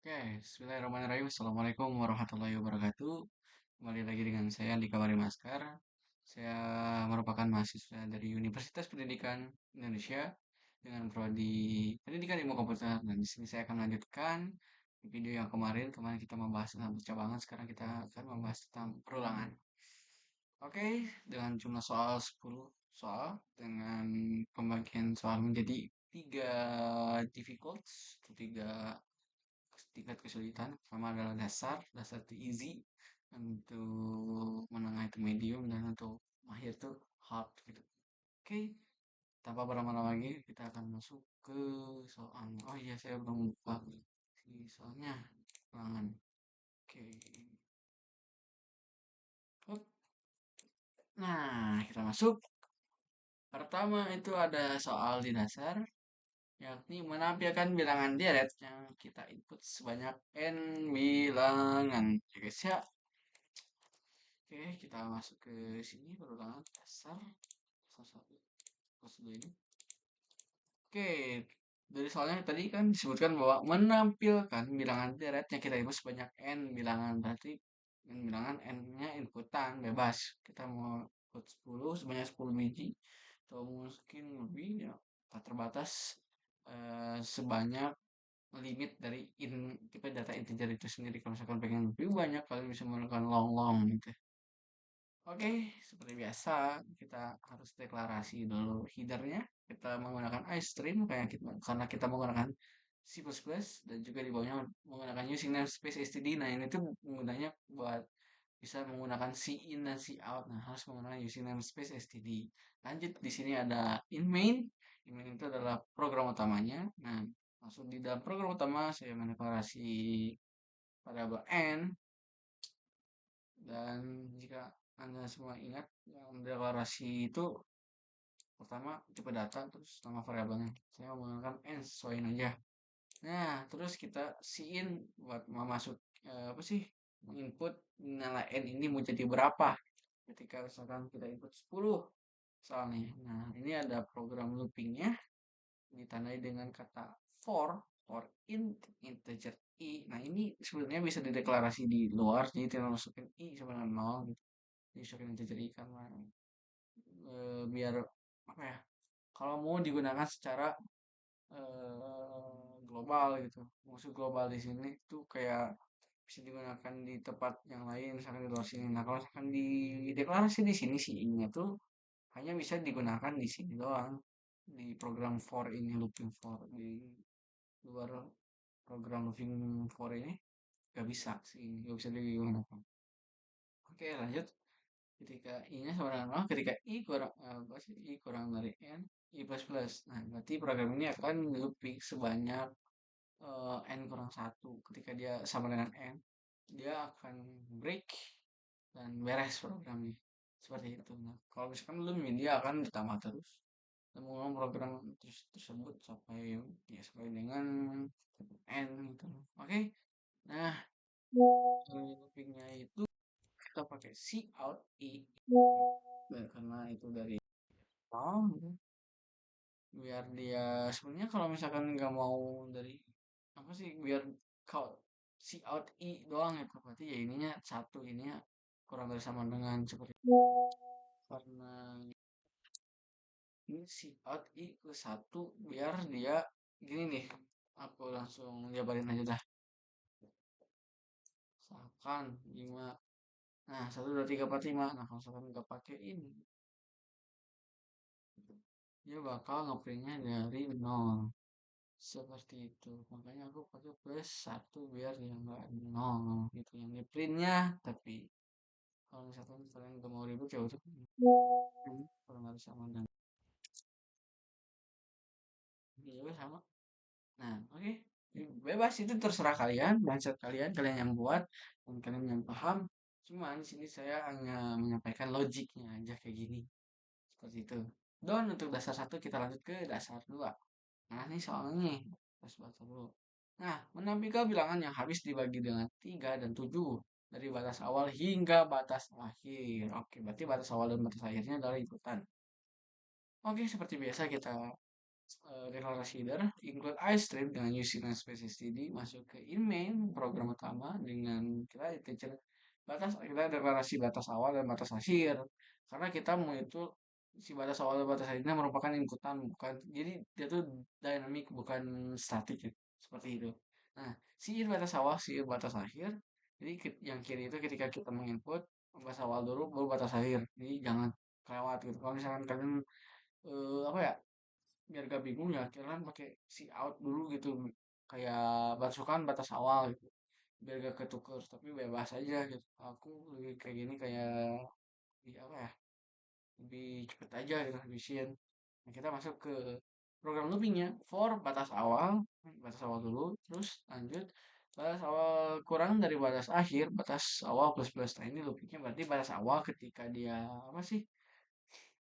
Oke, bismillahirrahmanirrahim. Assalamualaikum warahmatullahi wabarakatuh. Kembali lagi dengan saya Andika Marimaskar. Saya merupakan mahasiswa dari Universitas Pendidikan Indonesia dengan prodi Pendidikan Ilmu Komputer. Dan di sini saya akan melanjutkan video yang kemarin kita membahas tentang percabangan. Sekarang kita akan membahas tentang perulangan. Oke, dengan jumlah soal 10 soal dengan pembagian soal menjadi tiga difficult, tiga tingkat kesulitan. Pertama adalah dasar, dasar itu easy, untuk menengah itu medium, dan untuk mahir itu hard gitu. Oke, tanpa berlama-lama lagi kita akan masuk ke soalnya. Oh iya, saya belum lupa si soalnya ulangan. Oke. Hop. Nah, kita masuk. Pertama itu ada soal di dasar, yakni menampilkan bilangan deret yang kita input sebanyak n bilangan. Ya guys ya. Oke, kita masuk ke sini perulangan dasar satu kelas dua ini. Oke, dari soalnya tadi kan disebutkan bahwa menampilkan bilangan deret yang kita input sebanyak n bilangan, berarti n bilangan n-nya inputan bebas. Kita mau input 10 sebanyak 10 biji atau mungkin lebih ya, tak terbatas sebanyak limit dari tipe data integer itu sendiri. Kalau misalkan pengen lebih banyak, kalian bisa menggunakan long long gitu. Oke, seperti biasa kita harus deklarasi dulu headernya. Kita menggunakan iStream karena kita menggunakan C++ dan juga di bawahnya menggunakan using namespace std. Nah, ini tuh gunanya buat bisa menggunakan cin dan cout. Nah, harus menggunakan using namespace std. Lanjut, di sini ada in main. In main itu adalah program utamanya. Nah, langsung di dalam program utama saya mendeklarasi variabel n. Dan jika Anda semua ingat, yang deklarasi itu pertama tipe data, terus nama variabelnya. Saya menggunakan n, sesuaiin aja. Nah, terus kita siin buat mau masuk apa sih? Menginput nilai n ini mau jadi berapa. Ketika misalkan kita input 10 soalnya. Nah, ini ada program loopingnya ditandai dengan kata for int integer i. Nah, ini sebenarnya bisa dideklarasi di luar, jadi tinggal masukin i sama dengan 0 gitu. Jadi integer i karena biar apa ya, kalau mau digunakan secara global gitu. Maksud global di sini tuh kayak bisa digunakan di tempat yang lain, misalkan di luar sini. Nah, kalau misalkan di deklarasi di sini sih ini tuh hanya bisa digunakan di sini doang, di program for ini, looping for. Di luar program looping for ini gak bisa sih, gak bisa digunakan. Oke, lanjut. Ketika i-nya sama dengan 0, ketika i kurang apa sih, i kurang dari n, i plus plus. Nah, berarti program ini akan looping sebanyak n kurang satu. Ketika dia sama dengan n, dia akan break dan beres programnya. Seperti itu. Nah, kalau misalkan belum, dia akan ditambah terus. Dan mengulang program tersebut sampai ya sampai dengan n gitu. Oke. Nah, loopingnya itu kita pakai cout i. Karena itu dari gitu. Biar dia sebenarnya kalau misalkan nggak mau dari apa sih, biar kau si out i doang ya, berarti ya ininya satu, ininya kurang dari sama dengan seperti itu. Karena ini si out i ke satu, biar dia gini nih, aku langsung jabarin aja dah. Misalkan 5, nah 1 2 3 4 5. Nah, kalau misalkan nggak pakai ini, dia bakal ngeprintnya dari 0. Seperti itu. Makanya aku pakai plus satu biar yang enggak nol gitu yang di printnya. Tapi kalau misalkan kalian gak mau ribut ya udah. Kalau nggak sama dan ini juga sama. Nah, oke. Bebas, itu terserah kalian, mindset kalian, kalian yang buat dan kalian yang paham. Cuma di sini saya hanya menyampaikan logiknya aja kayak gini. Seperti itu. Dan untuk dasar satu kita lanjut ke dasar dua. Nah, ini soalnya nih. Terus baca dulu. Nah, menampilkan bilangan yang habis dibagi dengan 3 dan 7 dari batas awal hingga batas akhir. Oke, berarti batas awal dan batas akhirnya adalah ikutan. Oke, seperti biasa kita deklarasi header include iStream dengan using namespace std masuk ke in main program utama dengan kita teacher batas kita deklarasi batas awal dan batas akhir karena kita mau itu si batas awal dan batas akhirnya merupakan inputan bukan jadi dia tuh dynamic bukan statik gitu. Seperti itu. Nah, si batas awal si batas akhir jadi yang kiri itu ketika kita menginput batas awal dulu baru batas akhir jadi jangan kelewat gitu kalau misalkan kalian apa ya biar gak bingung ya kalian pakai si out dulu gitu kayak basukan batas awal gitu biar gak ketuker tapi bebas aja gitu aku lebih kayak gini kayak di apa ya lebih cepet aja gitu efisien nah, kita masuk ke program loopingnya for batas awal dulu terus lanjut batas awal kurang dari batas akhir batas awal plus plus nah ini loopingnya berarti batas awal ketika dia apa sih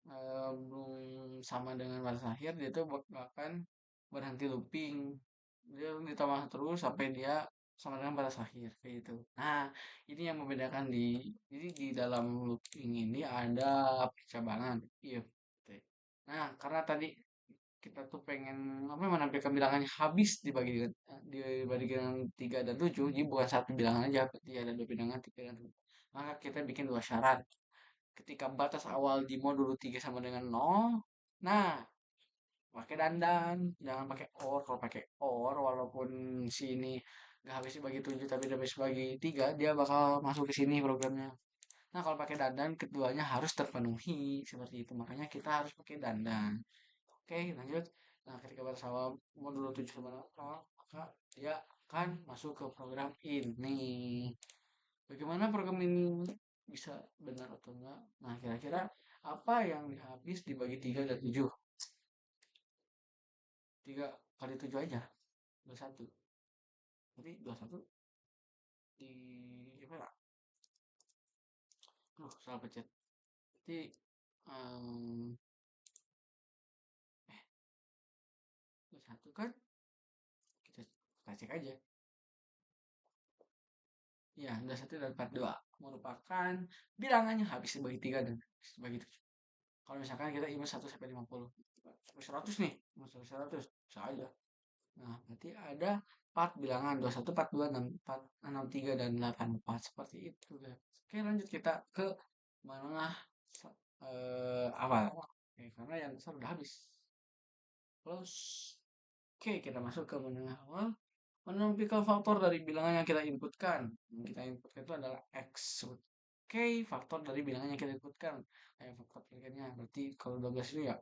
belum sama dengan batas akhir dia tuh akan berhenti looping dia ditambah terus sampai dia sama dengan batas akhir kayak gitu. Nah ini yang membedakan jadi di dalam looping ini ada percabangan if. Nah karena tadi kita tuh pengen apa menampilkan bilangannya habis dibagi dengan 3 dan 7 jadi bukan satu bilangan aja berarti ada dua bilangan 3 dan 7 maka kita bikin dua syarat ketika batas awal di modul 3 sama dengan nol, nah pakai dandan jangan pakai or kalau pakai or walaupun si ini nggak habis dibagi 7 tapi udah habis bagi 3 dia bakal masuk ke sini programnya nah kalau pakai dandan keduanya harus terpenuhi seperti itu makanya kita harus pakai dandan oke lanjut nah ketika batas awal modul 7 sama dengan nol maka dia akan masuk ke program ini. Bagaimana program ini bisa benar atau enggak? Nah, kira-kira apa yang habis dibagi 3 dan 7? 3 kali 7 aja, 21. Jadi 21 di apa ya? Salah pencet. Jadi um, 21 kan kita cek aja. Ya, 21 dan 42 merupakan bilangannya habis dibagi 3 dan habis dibagi 7. Kalau misalkan kita ingat 1 sampai 50. 100 nih, 100 bisa aja. Nah, berarti ada 4 bilangan 21, 42, 64, 63 dan 84 seperti itu guys. Oke, lanjut kita ke menengah awal. Oke, karena yang besar udah habis. Terus oke, kita masuk ke menengah awal. Menentukan faktor dari bilangan yang kita inputkan. Yang kita inputkan itu adalah X. Oke, faktor dari bilangan yang kita inputkan. Kayak faktor pilihannya. Berarti kalau 12 itu ya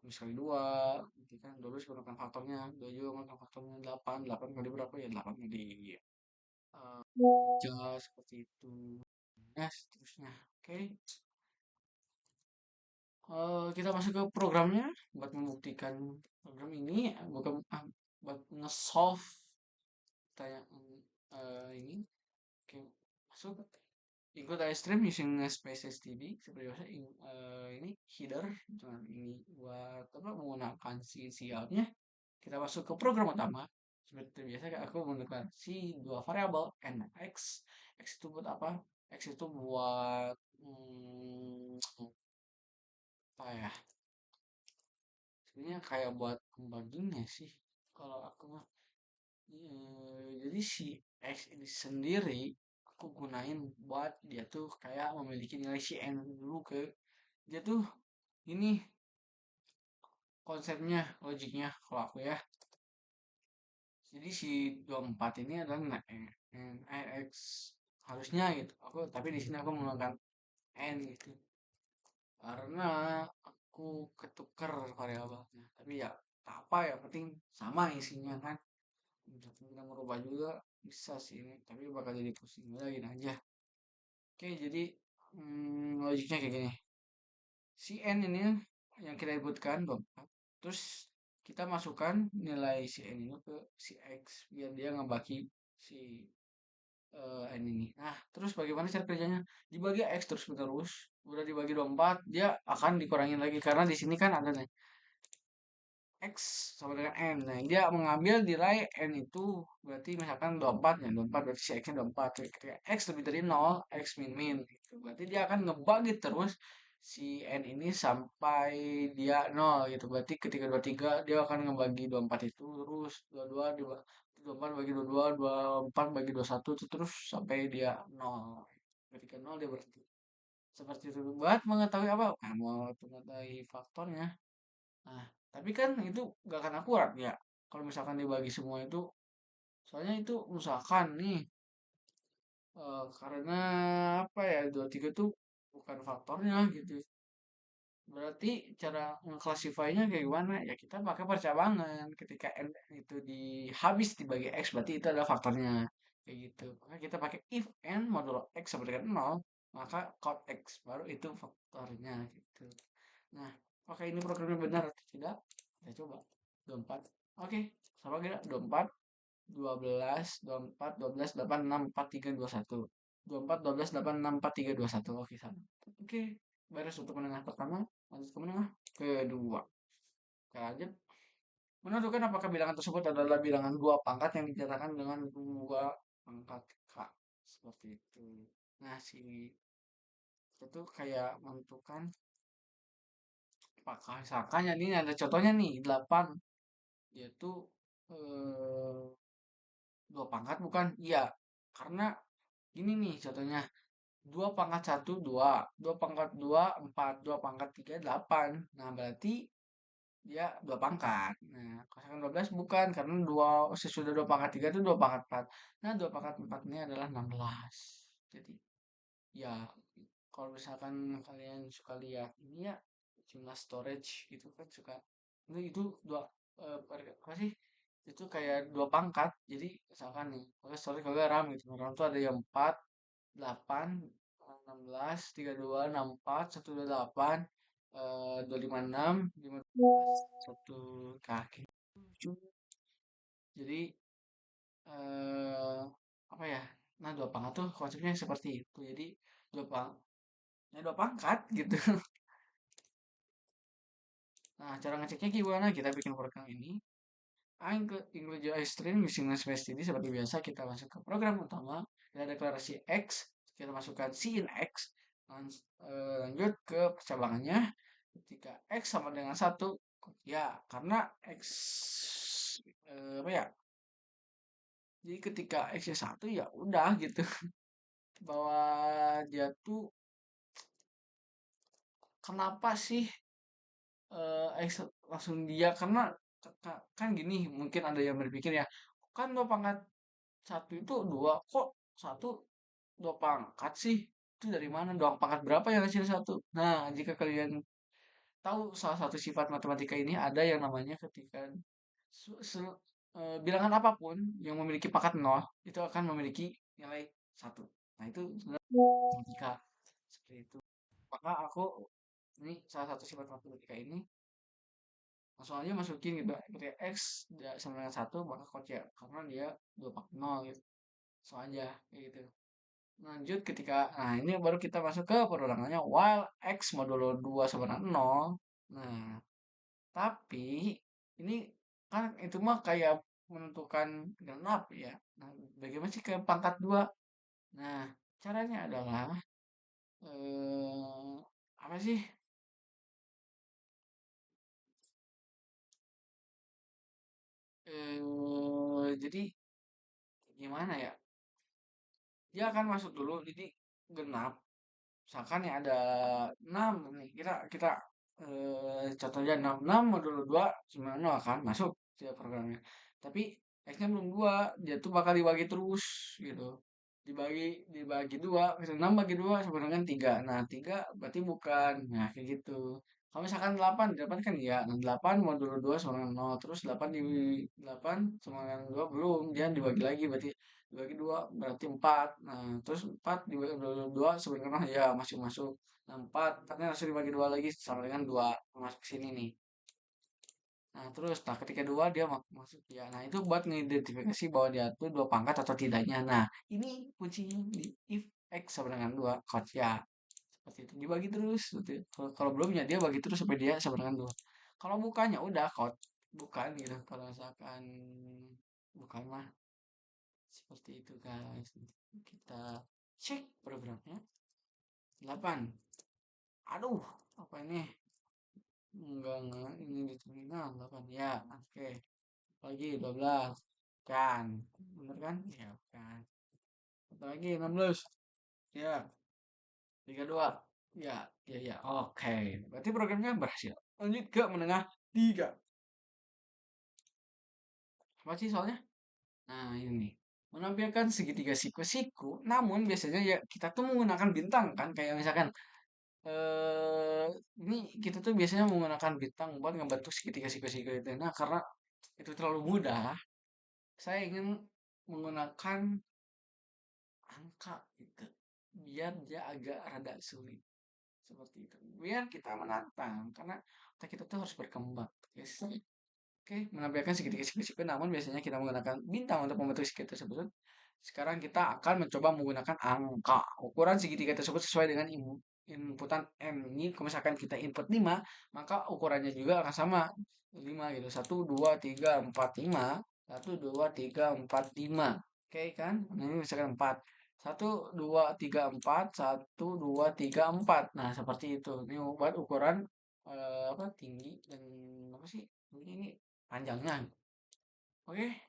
kali 2 berarti kan 12 gunakan faktornya 2 juga gunakan faktornya 8 8 kali berapa ya 8 kali 3 seperti itu nah seterusnya oke. Kita masuk ke programnya buat membuktikan program ini bukan buat nge-solve pertanyaan ini oke masuk ikut iStream using space std seperti biasa ini header dengan ini buat apa menggunakan si outnya kita masuk ke program utama seperti biasa aku menggunakan si dua variabel n x x itu buat apa x itu buat apa ya sebenarnya kayak buat pembaginya sih kalau aku mah jadi si x ini sendiri aku gunain buat dia tuh kayak memiliki nilai si n dulu ke dia tuh ini konsepnya logiknya kalau aku ya jadi si 24 ini adalah x harusnya gitu aku tapi di sini aku menggunakan n gitu karena aku ketuker variabelnya tapi ya tak apa ya penting sama isinya kan kita merubah juga bisa sih ini tapi bakal jadi pusing lagi aja oke jadi logiknya kayak gini si n ini yang kita inputkan 24 terus kita masukkan nilai si n ini ke si x biar dia ngebagi si n ini. Nah, terus bagaimana cara kerjanya? Dibagi x terus menerus. Udah dibagi 24, dia akan dikurangin lagi karena di sini kan ada nih x sama dengan n. Nah, dia mengambil nilai n itu berarti misalkan 24 ya, 24 berarti si x-nya 24. Ketika x lebih dari 0, x min min gitu. Berarti dia akan ngebagi terus si N ini sampai dia nol gitu. Berarti ketika 23 dia akan ngebagi 24 itu terus 22 24 bagi 22, 24 bagi 21 itu terus sampai dia nol. Ketika nol dia berhenti. Seperti itu. Buat mengetahui apa? Nah, mau mengetahui faktornya. Nah, tapi kan itu gak akan akurat ya. Kalau misalkan dibagi semua itu, soalnya itu misalkan nih, karena apa ya, 23 tuh bukan faktornya gitu. Berarti cara mengklasifikasinya kayak gimana? Ya kita pakai percabangan. Ketika N itu habis dibagi X, berarti itu adalah faktornya. Kayak gitu. Maka kita pakai if N modulo X sama dengan 0, maka count X. Baru itu faktornya gitu. Nah, apakah ini programnya benar atau tidak? Kita coba. 24. Oke, sama kira 24, 12, 24, 12, 8, 6, 4, 3, 2, 1. 24, 12, 8, 6, 4, 3, 2, 1. Oke, sama. Oke, beres untuk menengah pertama. Lanjut ke menengah kedua. Kita lanjut. Menentukan apakah bilangan tersebut adalah bilangan dua pangkat yang dinyatakan dengan dua pangkat K. Seperti itu. Nah, si itu kayak menentukan apakah misalkan ya ini ada contohnya nih 8 yaitu eh, dua pangkat bukan? Iya, karena gini nih contohnya 2 pangkat 1 2 2 pangkat 2 4 2 pangkat 3 8. Nah, berarti dia 2 pangkat. Nah, kosongan 12 bukan karena sesudah 2 pangkat 3 itu 2 pangkat 4. Nah, 2 pangkat 4 ini adalah 16. Jadi ya kalau misalkan kalian suka lihat ini ya jumlah storage gitu kan suka itu dua apa sih itu kayak 2 pangkat. Jadi misalkan nih kalau storage kalau RAM gitu, RAM tuh ada yang 4 8 16 32 64 128 256 15 satu kaki. Jadi apa ya, nah 2 pangkat tuh konsepnya seperti itu. Jadi dua pang ya 2 pangkat gitu. Nah, cara ngeceknya gimana? Kita bikin program ini. Include your string using namespace ini seperti biasa kita masuk ke program utama. Kita deklarasi X, kita masukkan C in X. Lanjut ke percabangannya. Ketika X sama dengan 1, ya karena X apa ya? Jadi ketika X-nya 1 ya udah gitu. Bahwa dia tuh kenapa sih langsung dia karena kan gini mungkin ada yang berpikir ya kan 2 pangkat 1 itu 2 kok 1 2 pangkat sih itu dari mana 2 pangkat berapa yang hasil 1. Nah, jika kalian tahu salah satu sifat matematika ini ada yang namanya ketika bilangan apapun yang memiliki pangkat 0 itu akan memiliki nilai 1. Nah, itu sebenarnya matematika seperti itu. Maka aku ini salah satu sifat matematika ini langsung aja masukin gitu ketika X sama dengan 1 maka kocek karena dia 2 pangkat 0 gitu langsung aja kayak gitu. Lanjut ketika nah ini baru kita masuk ke perulangannya while X modulo 2 sama dengan 0. Nah, tapi ini kan itu mah kayak menentukan genap ya. Nah, bagaimana sih ke pangkat 2? Nah, caranya adalah apa sih? Jadi gimana ya? Dia akan masuk dulu jadi genap. Misalkan ya ada 6 nih, kita kita contohnya 6 6 modulo 2 9 kan masuk dia programnya. Tapi X-nya belum 2 dia tuh bakal dibagi terus gitu. Dibagi 2 gitu. 6 bagi 2 sama dengan 3. Nah, 3 berarti bukan. Nah, kayak gitu. Kalau misalkan 8, 8 kan ya. Nah, 8 modulo 2 sama dengan 0. Terus 8 di 8 sama dengan 2 belum. Dia dibagi lagi berarti dibagi 2 berarti 4. Nah, terus 4 dibagi 2 sebenarnya ya masih masuk. Nah, 4 4-nya langsung dibagi 2 lagi sama dengan 2 masuk sini nih. Nah, terus nah ketika 2 dia masuk ya. Nah, itu buat mengidentifikasi bahwa dia tuh 2 pangkat atau tidaknya. Nah, ini kuncinya di if X sama dengan 2 coach ya. Seperti itu. Dibagi terus gitu. Kalau belum ya dia bagi terus sampai dia sama dengan 2. Kalau bukannya udah coach. Bukan gitu. Kalau misalkan bukan mah seperti itu guys. Kita cek programnya. 8. Aduh, apa ini? Enggak, ini di terminal 8. Ya, oke. Lagi 12. Kan. Bener kan? Ya, kan. Satu lagi 16. Ya, 32. Ya, ya, ya. Oke. Berarti programnya berhasil. Lanjut ke menengah 3. Apa sih soalnya? Nah, ini nih. Menampilkan segitiga siku-siku, namun biasanya ya kita tuh menggunakan bintang kan, kayak misalkan ini kita tuh biasanya menggunakan bintang buat ngebentuk segitiga siku-siku itu. Nah, karena itu terlalu mudah, saya ingin menggunakan angka gitu. Biar dia agak rada sulit. Seperti itu. Biar kita menantang, karena otak kita tuh harus berkembang. Yes. Oke, menampilkan segitiga siku-siku, namun biasanya kita menggunakan bintang untuk membentuk segitiga tersebut. Sekarang kita akan mencoba menggunakan angka. Ukuran segitiga tersebut sesuai dengan inputan M. Ini kalau misalkan kita input 5, maka ukurannya juga akan sama. 5 gitu. 1, 2, 3, 4, 5. 1, 2, 3, 4, 5. Oke kan? Nah, ini misalkan 4. 1, 2, 3, 4. 1, 2, 3, 4. Nah, seperti itu. Ini buat ukuran apa tinggi dan apa sih? Ini panjangnya. Oke.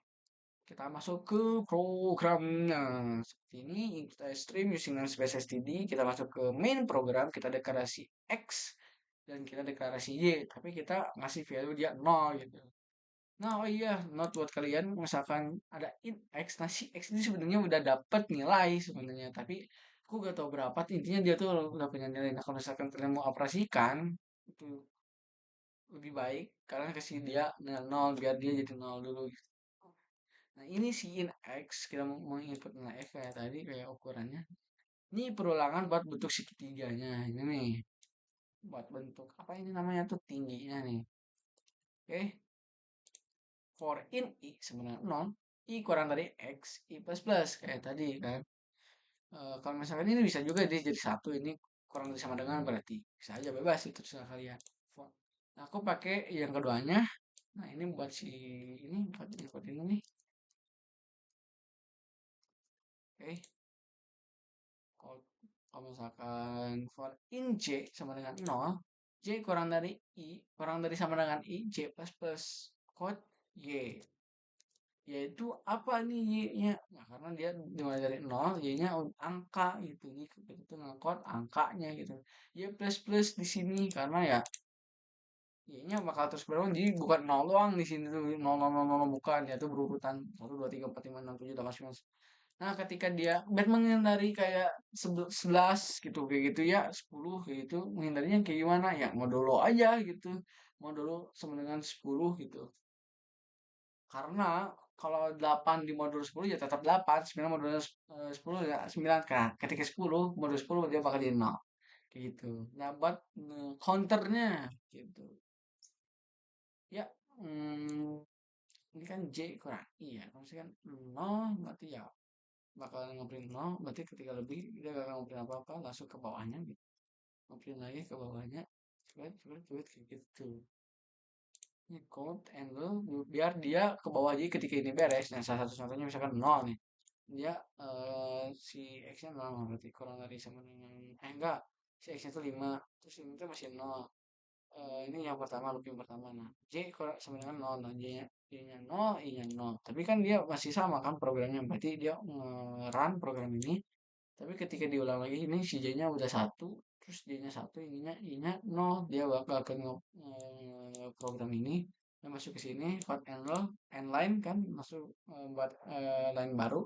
Kita masuk ke programnya. Seperti ini, kita stream using namespace std. Kita masuk ke main program, kita deklarasi X dan kita deklarasi Y. Tapi kita ngasih value dia 0 gitu. Nah, oh iya, note buat kalian, misalkan ada int X, nah si X ini sebenarnya udah dapet nilai sebenarnya. Tapi aku gak tahu berapa, intinya dia tuh udah punya nilai. Nah, kalau misalkan kalian mau operasikan, itu lebih baik kalian kasih dia nilai 0 biar dia jadi 0 dulu gitu. Nah, ini si in X, kita mau menginput nilai X kayak tadi, kayak ukurannya. Ini perulangan buat bentuk segitiganya. Ini nih, buat bentuk, apa ini namanya tuh tingginya nih. Oke, for in I sebenarnya 0, I kurang dari X, I plus plus, kayak tadi kan. Kalau misalkan ini bisa juga dia jadi satu, ini kurang dari sama dengan berarti. Bisa aja bebas, itu terserah kalian. Nah, aku pakai yang keduanya. Nah, ini buat si, ini buat ini nih. Oke. Kalau kalau misalkan for in J sama dengan 0, J kurang dari I, kurang dari sama dengan I, J plus plus code Y. Yaitu apa nih Y-nya? Nah, karena dia dimulai dari 0, Y-nya angka gitu. Jadi kita itu ngekode angkanya gitu. Y plus plus di sini karena ya Y-nya bakal terus berulang. Jadi bukan 0 doang di sini tuh. 0, 0, 0, 0, bukan. Ya itu berurutan 1, 2, 3, 4, 5, 6, 7, 8, 9. Nah, ketika dia menghindari kayak 11 gitu kayak gitu ya, 10 kayak gitu, menghindarinya kayak gimana ya? Modulo aja gitu. Modulo sama dengan 10 gitu. Karena kalau 8 di modul 10 ya tetap 8, 9 modul 10 ya 9 kan. Ketika 10 modul 10 dia bakal jadi 0. Kayak gitu. Nah, buat counternya gitu. Ya, hmm, ini kan J kurang. Iya, maksudnya kan 0 berarti ya bakal ngeprint 0, berarti ketika lebih dia gak akan ngeprint apa-apa, langsung ke bawahnya gitu. Ngeprint lagi ke bawahnya. Cuit kayak gitu. Ini code angle biar dia ke bawah aja ketika ini beres. Nah, salah satu contohnya misalkan 0 nih. Dia si X-nya 0 berarti kurang dari sama dengan enggak. Si X-nya itu 5, terus ini tuh masih 0. Ini yang pertama, loop yang pertama. Nah, J kurang sama dengan 0. Nah, J-nya 0, I-nya 0. Tapi kan dia masih sama kan programnya. Berarti dia nge-run program ini. Tapi ketika diulang lagi ini si J-nya udah satu, terus J-nya satu, ininya I-nya 0, dia bakal ke program ini dan masuk ke sini code end line kan masuk buat line baru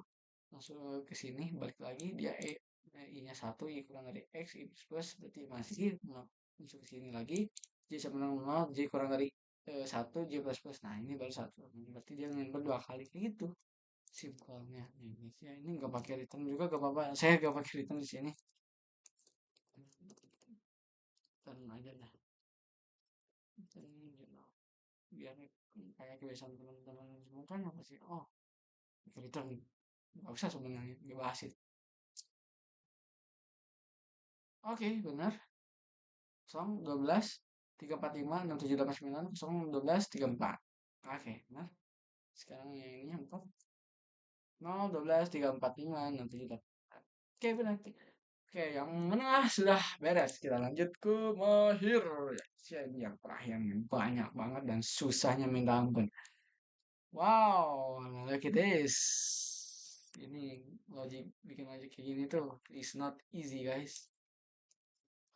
masuk ke sini balik lagi dia I-nya satu, I kurang dari X, I plus berarti masih masuk ke sini lagi J sama dengan 0, J kurang dari satu, J plus plus. Nah, ini baru satu, berarti dia nginput dua kali kayak gitu simpelnya. Ini nggak pakai return juga gak apa-apa, saya nggak pakai return di sini, return aja dah, return aja lah. Biar kayak kebiasaan teman-teman semua kan apa sih, oh pakai return nggak usah sebenarnya dibahas itu. Oke, benar. 0 12 3 4 5 6 7 8 9 0 12 3 4. Oke, benar. Sekarang yang ini yang 0 12 3 4 5 6 7 8. Oke, benar. Oke, yang menengah sudah beres. Kita lanjut ke mahir. Yang terakhir nih, banyak banget dan susahnya minta ampun. Wow, look at this. Ini bikin logik kayak gini tuh is not easy guys.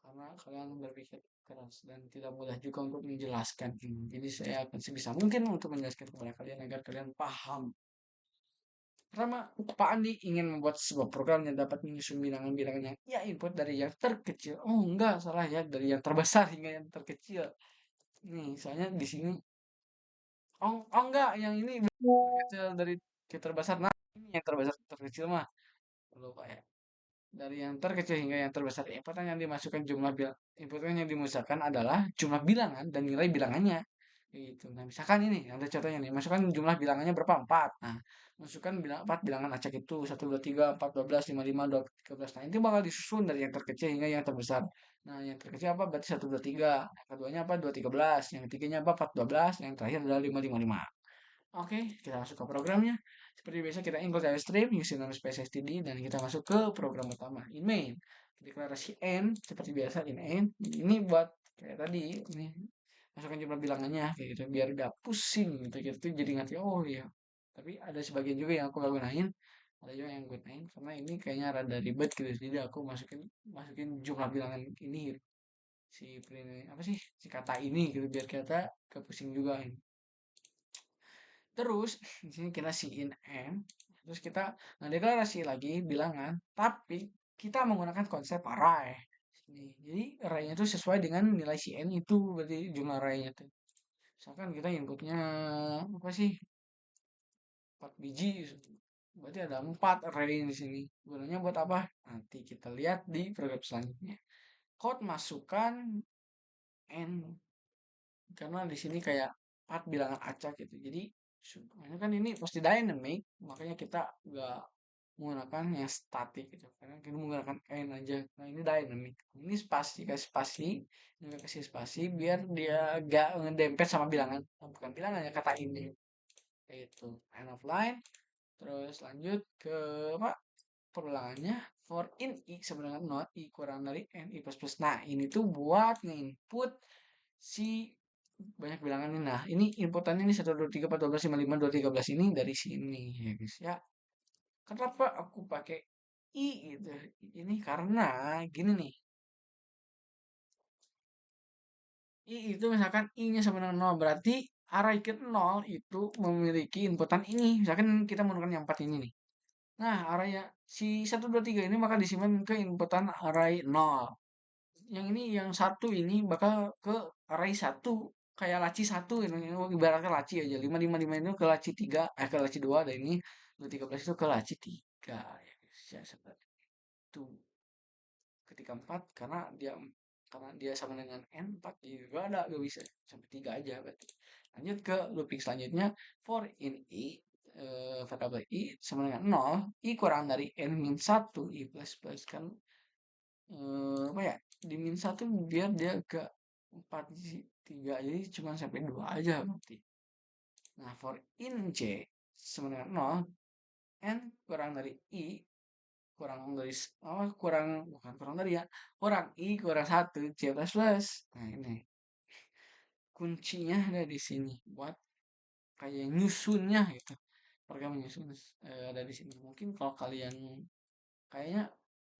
Karena kalian berpikir keras dan tidak mudah juga untuk menjelaskan ini. Jadi saya akan sebisa mungkin untuk menjelaskan kepada kalian agar kalian paham. Pertama, Pak Andi ingin membuat sebuah program yang dapat menyusun bilangan-bilangan yang ya input dari yang terkecil. Oh enggak, salah ya, dari yang terbesar hingga yang terkecil. Nih, soalnya di sini oh enggak, yang ini terkecil dari yang terbesar. Nah, ini yang terbesar terkecil mah. Lupa ya. Dari yang terkecil hingga yang terbesar. Inputan yang dimasukkan inputan yang dimasukkan adalah jumlah bilangan dan nilai bilangannya. Gitu. Nah, misalkan ini ada contohnya nih, masukkan jumlah bilangannya berapa? 4. Nah, masukkan 4 bilangan acak itu 1, 2, 3, 4, 12, 5, 5, 13. Nah, itu bakal disusun dari yang terkecil hingga yang terbesar. Nah, yang terkecil apa? Berarti 1, 2, 3. Yang keduanya apa? 2, 13. Yang ketiganya apa? 4, 12. Yang terakhir adalah 5, 5, 5. Oke, kita masuk ke programnya. Seperti biasa kita input stream using namespace std dan kita masuk ke program utama in main. Deklarasi n seperti biasa in n. Ini buat kayak tadi ini masukkan jumlah bilangannya kayak gitu biar gak pusing gitu gitu jadi ngerti oh iya. Tapi ada sebagian juga yang aku gak gunain. Ada juga yang gunain karena ini kayaknya rada ribet gitu. Jadi aku masukin jumlah bilangan ini gitu. Si print apa sih si kata ini gitu biar kita gak pusing juga ini. Terus di sini kita in n, terus kita ngedeklarasi lagi bilangan, tapi kita menggunakan konsep array. Jadi array-nya itu sesuai dengan nilai n itu berarti jumlah array-nya tuh. Misalkan kita inputnya apa sih? 4 biji. Berarti ada 4 array di sini. Gunanya buat apa? Nanti kita lihat di program selanjutnya. Code masukkan n karena di sini kayak 4 bilangan acak gitu. Jadi sebenarnya kan ini pasti dynamic, makanya kita nggak menggunakan yang statik gitu. Karena kita menggunakan n aja. Nah ini dynamic. Ini spasi, kasih spasi, ini kasih spasi biar dia gak ngedempet sama bilangan. Oh, bukan bilangan ya kata ini. Itu end of line. Terus lanjut ke apa? Perulangannya for in i sama dengan not i kurang dari n i plus plus. Nah ini tuh buat nge-input si banyak bilangan ini. Nah, ini inputannya ini 1, 2, 3, 4, 12, 5, 5, 2, 13 ini dari sini ya guys ya. Kenapa aku pakai I gitu? Ini karena gini nih. I itu misalkan I-nya sama dengan 0 berarti array ke 0 itu memiliki inputan ini. Misalkan kita menggunakan yang 4 ini nih. Nah, array si 1, 2, 3 ini maka disimpan ke inputan array 0. Yang ini yang satu ini bakal ke array satu kayak laci satu ini ibaratnya laci aja 5, 5, 5 itu ke laci 3 ke laci 2 dan ini 2, 13 itu ke laci 3 ya guys ya seperti itu ketika 4 karena dia sama dengan n 4 jadi gak ada gak bisa sampai 3 aja berarti lanjut ke looping selanjutnya for in i variabel i sama dengan 0 i kurang dari n min 1 i plus plus kan apa ya di min 1 biar dia ke 4 3 jadi cuma sampai 2 aja berarti. Nah, for in C sama dengan 0 n kurang dari i kurang dari kurang bukan kurang dari ya kurang i kurang 1 C plus plus. Nah, ini kuncinya ada di sini buat kayak nyusunnya gitu. Program menyusun ada di sini. Mungkin kalau kalian kayaknya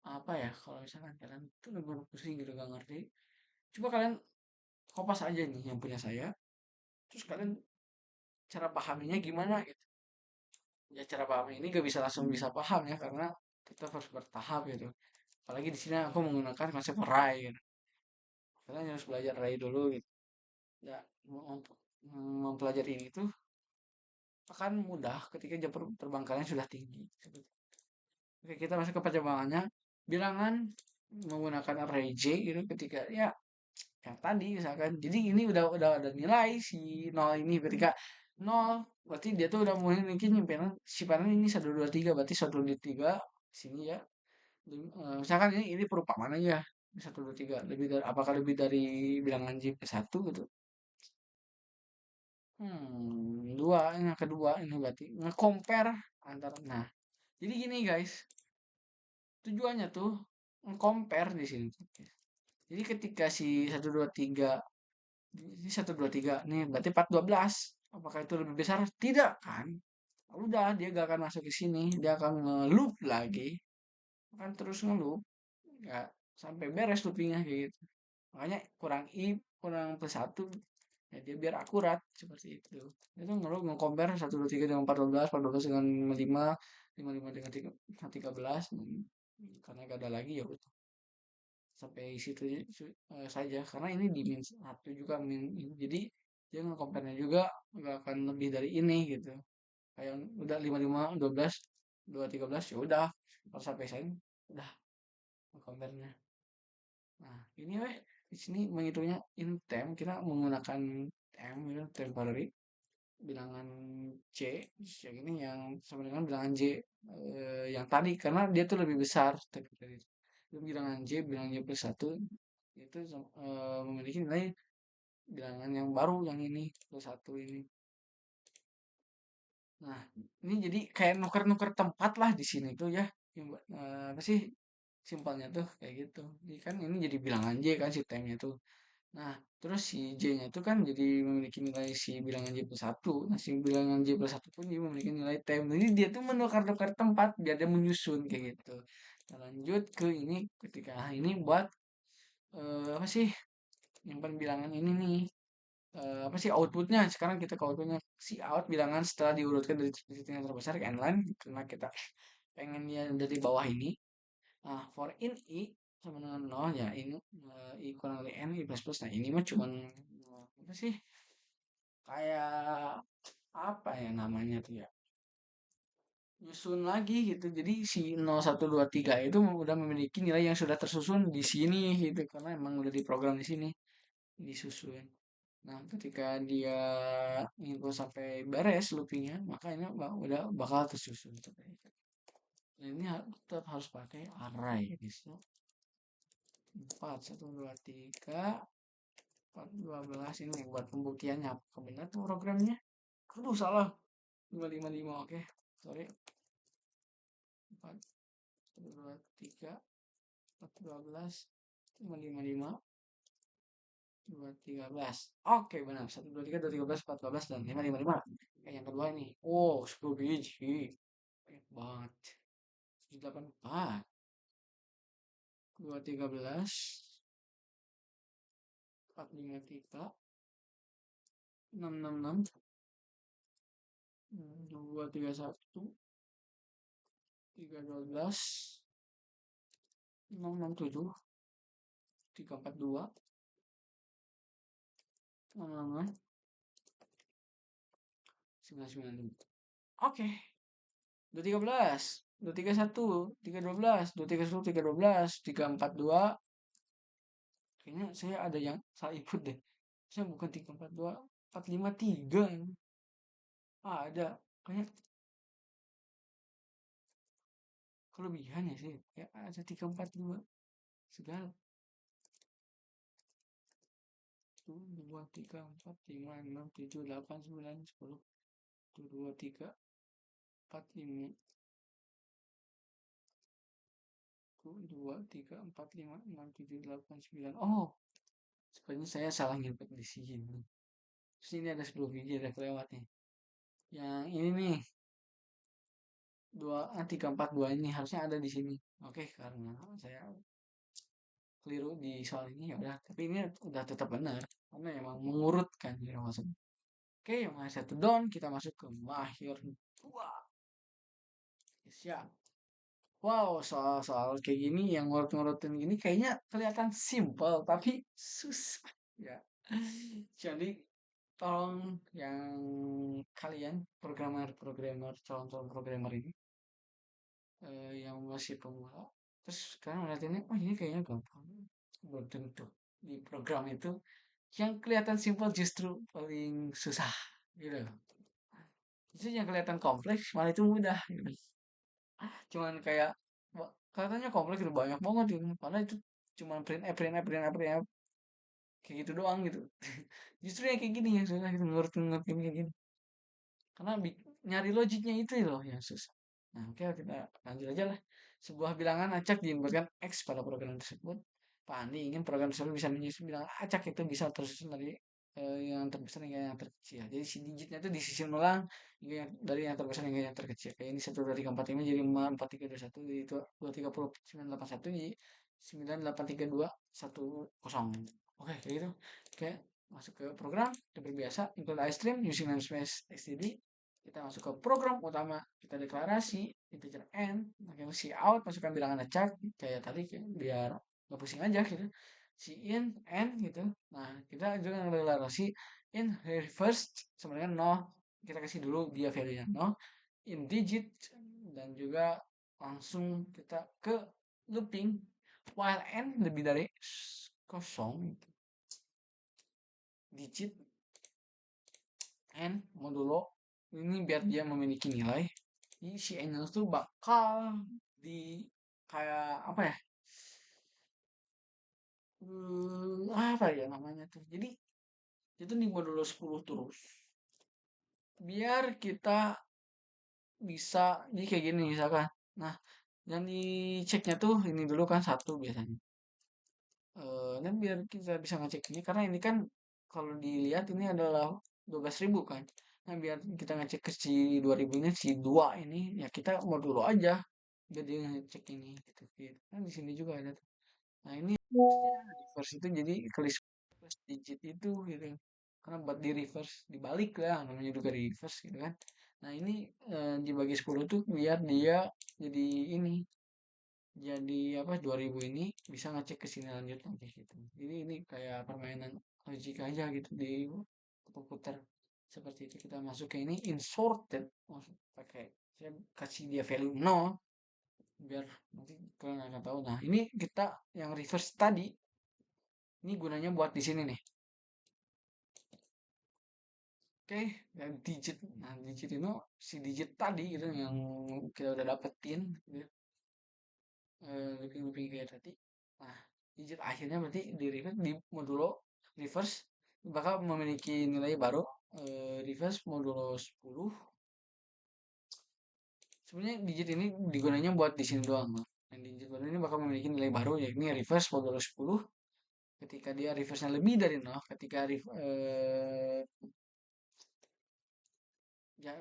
apa ya kalau misalkan kalian tuh udah pusing gitu gak ngerti coba kalian kopas aja nih yang punya saya terus kalian cara pahaminya gimana gitu ya cara paham ini gak bisa langsung bisa paham ya karena kita harus bertahap gitu apalagi di sini aku menggunakan konsep array gitu kalian harus belajar array dulu gitu ya mempelajari ini tuh akan mudah ketika jam terbang kalian sudah tinggi oke kita masuk ke percobaan bilangan menggunakan array J gitu ketika ya yang tadi misalkan jadi ini udah ada nilai si nol ini ketika nol berarti dia tuh udah mulai mungkin nyimpen simpanan ini 1, 2, 3 berarti 1, 2, 3 sini ya. Misalkan ini perumpamaan aja 1, 2, 3 lebih dari apakah lebih dari bilangan J ke 1 gitu dua ini yang kedua ini berarti nge-compare antara nah jadi gini guys tujuannya tuh compare di sini. Jadi ketika si 123 ini 123 nih berarti 412. Apakah itu lebih besar? Tidak kan? Udah dia gak akan masuk ke sini, dia akan nge-loop lagi, akan terus nge-loop, ya sampai beres loopingnya kayak gitu. Makanya kurang kurang plus satu, ya dia biar akurat seperti itu. Itu nge-loop nge-compare 123 dengan 412, 412 dengan 5, 55 dengan 13, karena gak ada lagi ya udah sampai situ saja karena ini di min satu juga min ini. Jadi dia nge-compare-nya juga nggak akan lebih dari ini gitu. Kayak udah 55 12 213 ya udah pas sampai sini udah nge-compare-nya. Nah, ini weh di sini menghitungnya in time kita menggunakan M ya, temporary bilangan C yang ini yang sama dengan bilangan J yang tadi karena dia tuh lebih besar dari itu bilangan J bilangan J plus satu itu memiliki nilai bilangan yang baru yang ini plus satu ini. Nah, ini jadi kayak nuker-nuker tempat lah di sini tuh ya. Apa sih simpelnya tuh kayak gitu. Jadi kan ini jadi bilangan J kan si temnya tuh. Nah, terus si J-nya itu kan jadi memiliki nilai si bilangan J plus satu. Nah, si bilangan J plus satu pun dia memiliki nilai tem. Jadi dia tuh menukar-nukar tempat biar dia menyusun kayak gitu. Nah, lanjut ke ini ketika ini buat apa sih nyimpan bilangan ini nih apa sih outputnya sekarang kita ke outputnya si out bilangan setelah diurutkan dari titik yang terbesar ke n-line karena kita pengennya dari bawah ini. Nah, for in i sama dengan 0 ya ini i kurang dari n i plus plus. Nah, ini mah cuman apa sih kayak apa ya namanya tuh ya nyusun lagi gitu. Jadi si 0123 itu udah memiliki nilai yang sudah tersusun di sini gitu karena emang udah diprogram di sini disusun. Nah, ketika dia nginput sampai beres loopingnya, maka ini udah bakal tersusun seperti itu. Nah, ini tetap harus pakai array bisa 4 1 2 3 4 12 ini buat pembuktiannya apakah benar tuh programnya. Aduh salah 555 oke sorry 4 1 2 3 4 12 555 213 oke benar 1 2 3 2 13 4 12 dan 555 yang kedua ini oh 10 biji banyak banget 784 213 453 666 231 312 667 342 666 995 oke 213 231 312 231 312 342 kayaknya saya ada yang salah input deh saya bukan 342 453 ini ada kayak kelebihan ya sih kayak ada 342 segala 1 2 3 4 5 6 7 8 9 oh sebenarnya saya salah nginput di sini terus ini ada 10 biji ada kelewat nih yang ini nih 342 ini harusnya ada di sini oke karena saya keliru di soal ini ya udah tapi ini udah tetap benar karena emang mengurutkan ya maksudnya oke yang mahir satu down kita masuk ke mahir dua siap wow soal-soal kayak gini yang ngurut-ngurutin gini kayaknya kelihatan simple tapi susah ya jadi tolong yang kalian programmer-programmer calon-calon programmer ini yang masih pemula terus sekarang ngeliatinnya oh ini kayaknya gampang belum tentu di program itu yang kelihatan simpel justru paling susah gitu justru yang kelihatan kompleks malah itu mudah gitu. Cuman kayak katanya kompleks itu banyak banget gitu padahal itu cuman print f print f print f print f kayak gitu doang gitu justru yang kayak gini yang susah gitu ngerti ngerti kayak gini karena nyari logiknya itu loh yang susah Nah, oke kita lanjut aja lah. Sebuah bilangan acak diinputkan X pada program tersebut. Pak Andi ingin program tersebut bisa menyusun bilangan acak itu bisa tersusun dari yang terbesar hingga yang terkecil. Jadi si digitnya itu disisikan ulang hingga dari yang terbesar hingga yang terkecil. Kayak ini 1, 2, 3, 4, 5 jadi 5, 4, 3, 2, 1 jadi itu 2, 3, 10, 9, 8, 1 jadi 9, 8, 3, 2, 1, 0. Oke, kayak gitu. Oke, masuk ke program seperti biasa include ice stream using namespace std. Kita masuk ke program utama, kita deklarasi integer n, pakai si out masukkan bilangan acak kayak tadi biar nggak pusing aja gitu. Si in n gitu. Nah kita juga deklarasi in reverse sama dengan 0, kita kasih dulu dia value nya 0, in digit, dan juga langsung kita ke looping while n lebih dari kosong digit n modulo ini biar dia memiliki nilai. Jadi si n tuh bakal di kayak apa ya, apa ya namanya tuh, jadi itu di modulo 10 terus biar kita bisa, jadi kayak gini misalkan. Nah yang diceknya tuh ini dulu kan satu biasanya. Dan biar kita bisa ngecek ini karena ini kan kalau dilihat ini adalah 12.000 kan. Nah biar kita ngecek ke si 2000 ini si 2 ini ya kita mau dulu aja jadi ngecek ini gitu, gitu. Kan di sini juga ada tuh. Nah ini reverse itu jadi kali 11 digit itu gitu. Karena buat di reverse dibalik lah namanya juga reverse gitu kan. Nah ini dibagi 10 tuh biar dia jadi ini, jadi apa 2000 ini bisa ngecek ke sini lanjut nanti gitu. Jadi ini kayak permainan logika aja gitu di putar seperti itu. Kita masuk ke ini insorted, maksud pakai saya kasih dia value 0 biar nanti kalian akan tahu. Nah ini kita yang reverse tadi ini gunanya buat di sini nih. Oke, yang digit, nah digit itu si digit tadi gitu yang kita udah dapetin gitu, lebih kayak tadi. Nah, digit akhirnya berarti di reverse di modulo reverse bakal memiliki nilai baru, reverse modulo 10. Sebenarnya digit ini digunanya buat di sini doang. Nah. Dan digit baru ini bakal memiliki nilai baru yakni reverse modulo 10 ketika dia reverse-nya lebih dari 0, ketika ya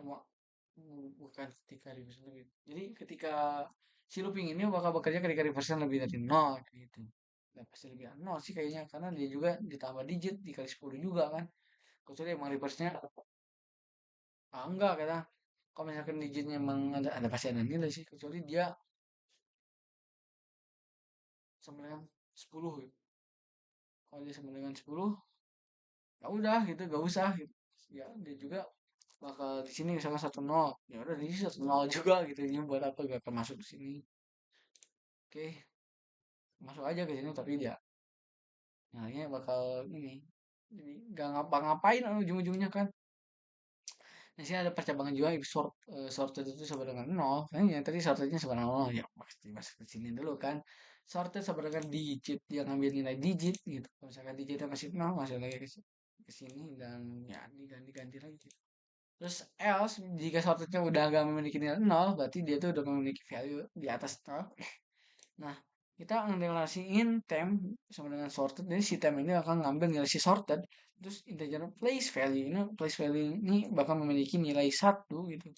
bukan ketika reverse lebih. Jadi ketika si looping ini bakal bekerja ketika reverse lebih dari 0 gitu. Nah, pasti lebih dari 0 sih kayaknya karena dia juga ditambah digit dikali 10 juga kan. Kecuali emang reverse-nya enggak kata. Kalau misalkan digitnya emang ada pasti ada nilai sih kecuali dia sama dengan 10 gitu. Kalau dia sama dengan 10 ya udah gitu gak usah gitu. Ya dia juga bakal di sini misalkan 1-0 ya udah di sini 1-0 juga gitu, ini buat apa gak akan masuk di sini. Oke, masuk aja ke sini tapi dia nilainya bakal ini jadi gak ngapa-ngapain ujung-ujungnya kan. Nah sini ada percabangan juga sorted itu sama dengan 0 kan, yang tadi sortednya sama dengan 0 ya pasti masuk ke sini dulu kan. Sorted sama dengan digit dia ngambil nilai digit gitu, kalau misalkan digitnya masih 0 masuk lagi ke sini dan ya diganti-ganti lagi gitu. Terus else jika sortednya udah gak memiliki nilai 0 berarti dia tuh udah memiliki value di atas 0. Nah, kita ngerelasiin temp sama dengan sorted. Jadi si temp ini akan ngambil nilai si sorted. Terus integer place value ini, place value ini bakal memiliki nilai 1 gitu.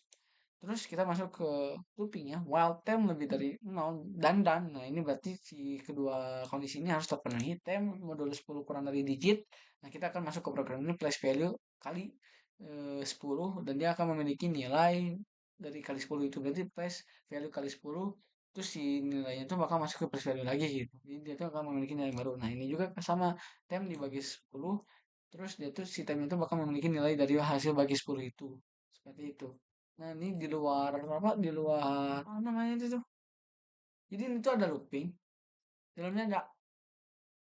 Terus kita masuk ke looping ya. While temp lebih dari 0 dan. Nah, ini berarti si kedua kondisi ini harus terpenuhi. Temp modulo 10 kurang dari digit. Nah, kita akan masuk ke program ini place value kali 10 dan dia akan memiliki nilai dari kali 10 itu berarti place value kali 10 terus si nilainya itu bakal masuk ke place value lagi gitu. Jadi dia tuh akan memiliki nilai baru. Nah, ini juga sama temp dibagi 10 terus dia tuh si temp itu bakal memiliki nilai dari hasil bagi 10 itu. Seperti itu. Nah, ini di luar apa? Di luar apa namanya itu tuh? Jadi ini tuh ada looping, dalamnya ada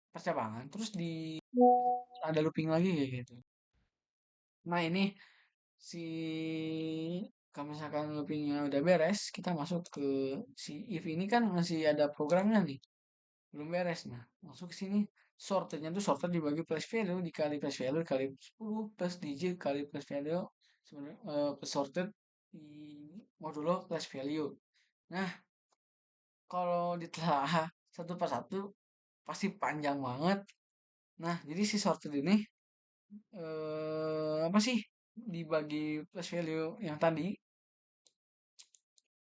percabangan, terus di ada looping lagi kayak gitu. Nah, ini si kalau misalkan loopingnya udah beres, kita masuk ke si if ini kan masih ada programnya nih, belum beres. Nah, masuk ke sini sortednya tuh sorted dibagi plus value dikali plus value kali 10 plus digit kali plus value sebenarnya plus sorted di modulo class value. Nah, kalau ditelaah satu persatu pasti panjang banget. Nah, jadi si sorted ini apa sih dibagi plus value yang tadi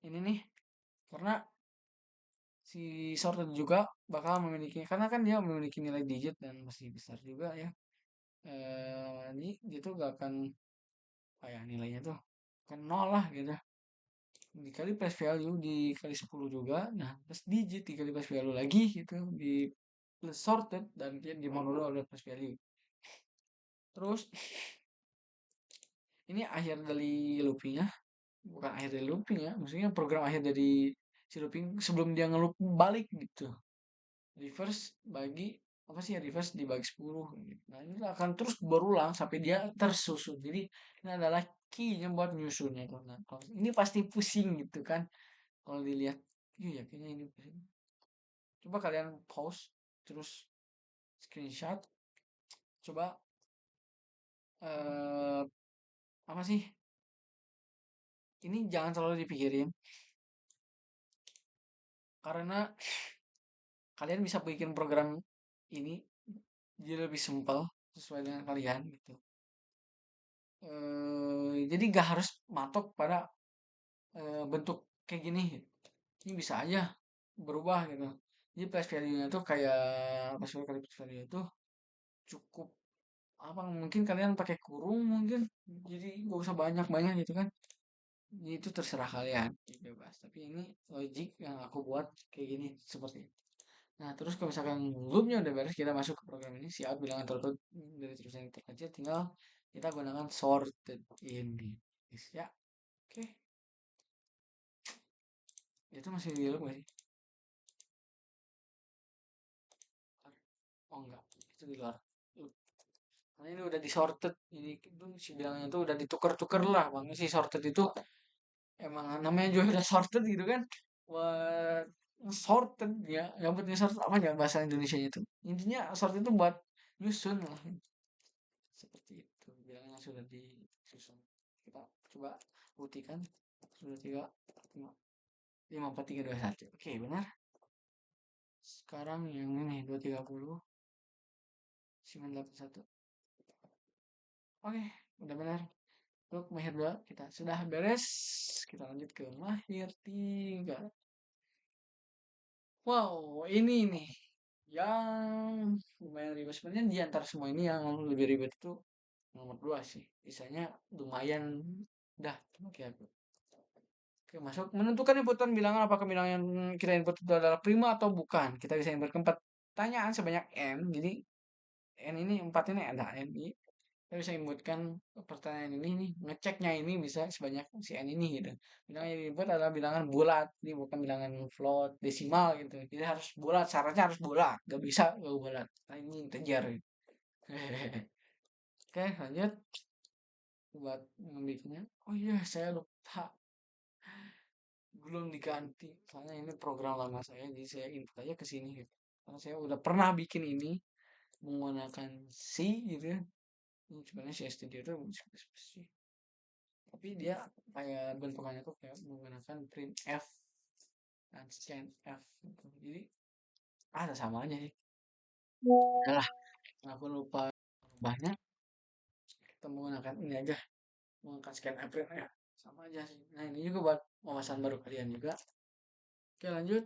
ini nih karena si sorted juga bakal memiliki karena kan dia memiliki nilai digit dan masih besar juga ya. Jadi dia tuh gak akan kayak nilainya tuh kan nol lah gitu. Dikali plus value dikali 10 juga. Nah, plus digit dikali plus value lagi gitu di plus sorted dan dia di modulo oleh plus value. Terus ini akhir dari loopingnya bukan akhir dari looping ya maksudnya program akhir dari si looping sebelum dia ngeloop balik gitu reverse bagi apa sih ya reverse dibagi 10 gitu. Nah ini akan terus berulang sampai dia tersusun jadi ini adalah key-nya buat nyusunnya tuh. Nah, ini pasti pusing gitu kan kalau dilihat iya ya kayaknya ini pusing coba kalian pause terus screenshot coba eh apa sih ini jangan terlalu dipikirin karena kalian bisa bikin program ini jadi lebih simpel sesuai dengan kalian gitu. Jadi gak harus matok pada bentuk kayak gini. Ini bisa aja berubah gitu. Jadi place value-nya tuh kayak place value kali place value itu cukup apa mungkin kalian pakai kurung mungkin jadi gak usah banyak-banyak gitu kan. Jadi itu terserah kalian bebas. Tapi ini logic yang aku buat kayak gini seperti itu. Nah, terus kalau misalkan loopnya udah beres, kita masuk ke program ini, si out bilangan tertutup dari tulisan yang terkecil, tinggal kita gunakan sorted ini. Yes, ya, oke. Itu masih di loop nggak sih? Oh enggak, itu di luar. Loop. Karena ini udah disorted, ini itu si bilangnya itu udah ditukar-tukar lah, bang. Si sorted itu emang namanya juga udah sorted gitu kan. Buat sorted ya, yang penting sorted apa ya bahasa Indonesia itu. Intinya sorted itu buat nyusun lah. Seperti itu bilangnya sudah disusun kita coba buktikan sudah tiga lima lima empat tiga dua satu oke benar sekarang yang ini 230 981 oke udah benar untuk mahir 2 kita sudah beres kita lanjut ke mahir 3 wow ini nih yang lumayan ribet sebenarnya di antara semua ini yang lebih ribet itu nomor 2 sih sisanya lumayan dah oke aku Oke, masuk. Menentukan inputan bilangan apakah bilangan yang kita input itu adalah prima atau bukan. Kita bisa input ke 4 pertanyaan sebanyak n. Jadi n ini 4 ini ada n. Jadi kita bisa inputkan pertanyaan ini nih, ngeceknya ini bisa sebanyak si n ini gitu. Bilangan yang diinput adalah bilangan bulat, ini bukan bilangan float, desimal gitu. Jadi harus bulat, syaratnya harus bulat. Gak bisa gak bulat. Nah ini integer. Gitu. Oke, lanjut buat ngambilnya. Oh iya, saya lupa belum diganti soalnya ini program lama saya jadi saya input aja ke sini gitu karena saya udah pernah bikin ini menggunakan C gitu ya ini sebenarnya C Studio itu sih tapi dia kayak bentukannya tuh kayak menggunakan print F dan scan F gitu. Jadi ada sama aja sih adalah aku lupa banyak kita menggunakan ini aja menggunakan scan F print F sama aja sih nah ini juga buat wawasan baru kalian juga oke lanjut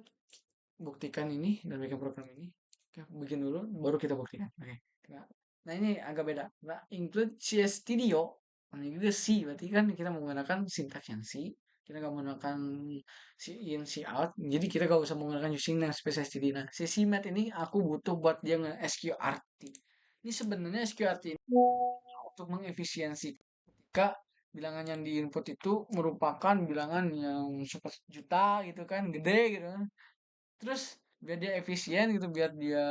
buktikan ini dan bikin program ini. Oke, bikin dulu, baru kita buktikan. Oke. Nah, ini agak beda. Nah, include CS Studio. Nah, ini C, berarti kan kita menggunakan sintaks yang C. Kita nggak menggunakan C in, C out. Jadi kita nggak usah menggunakan using yang spesial std. Nah, si CMAT ini aku butuh buat dia nge-SQRT. Ini sebenarnya SQRT ini untuk mengefisiensi ketika bilangan yang diinput itu merupakan bilangan yang super juta gitu kan, gede gitu kan. Terus biar dia efisien gitu, biar dia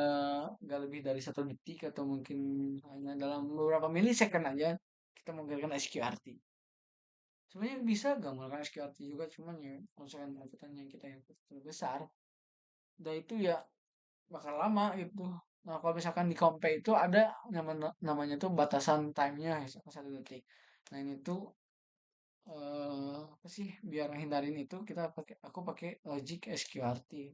nggak lebih dari 1 detik atau mungkin hanya dalam beberapa milisecond aja kita menggunakan SQRT. Sebenarnya bisa nggak menggunakan SQRT juga, cuman ya kalau misalkan inputan yang kita input terlalu besar, dan itu ya bakal lama gitu. Nah kalau misalkan di compare itu ada namanya tuh batasan timenya 1 detik. Nah ini tuh apa sih, biar hindarin itu aku pakai logic SQRT.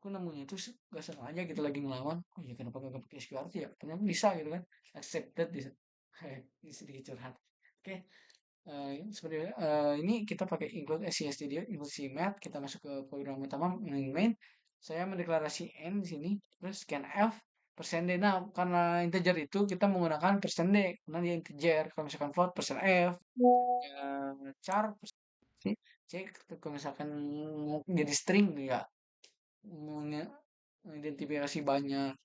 Aku nemunya itu gak sengaja gitu lagi ngelawan. Oh iya, kenapa gak pakai SQRT ya? Ternyata bisa gitu kan. Accepted bisa. Ini sedikit curhat. Oke, sebenarnya ini kita pakai include SCSD dia, include CMAT, kita masuk ke program utama main. Saya mendeklarasi N di sini, terus scan F persen D. Nah, karena integer itu kita menggunakan persen D karena dia integer. Kalau misalkan float persen F, char persen C, kalau misalkan jadi string ya mengidentifikasi banyak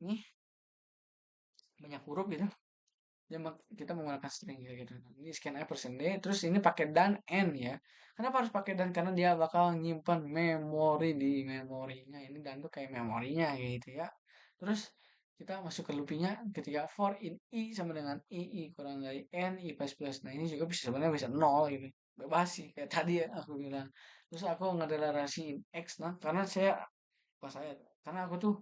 huruf gitu. Kita menggunakan string gitu. Ini scan A persen D, terus ini pakai dan N ya. Kenapa harus pakai dan? Karena dia bakal nyimpan memori di memorinya. Ini dan tuh kayak memorinya gitu ya. Terus kita masuk ke loopingnya ketika for in I sama dengan I kurang dari N, I plus. Nah ini juga bisa sebenarnya bisa nol gitu. Bebas sih kayak tadi ya aku bilang. Terus aku ngedeklarasiin X nah karena aku tuh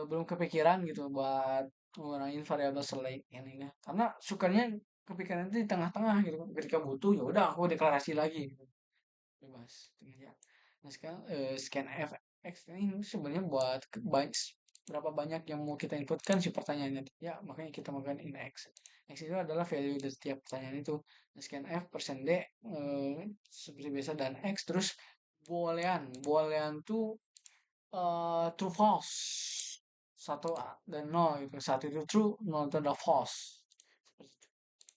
belum kepikiran gitu buat ngurangin variabel selain ini ya. Karena sukanya kepikiran itu di tengah-tengah gitu. Ketika butuh ya udah aku deklarasi lagi gitu. Bebas gitu ya. Nah sekarang scan fx ini sebenarnya buat berapa banyak yang mau kita inputkan si pertanyaannya. Ya makanya kita makan in x. X itu adalah value dari setiap pertanyaan itu. Nah, scan f persen d seperti biasa dan x terus boolean tuh true false satu dan nol gitu, satu itu true, nol itu adalah false, seperti itu.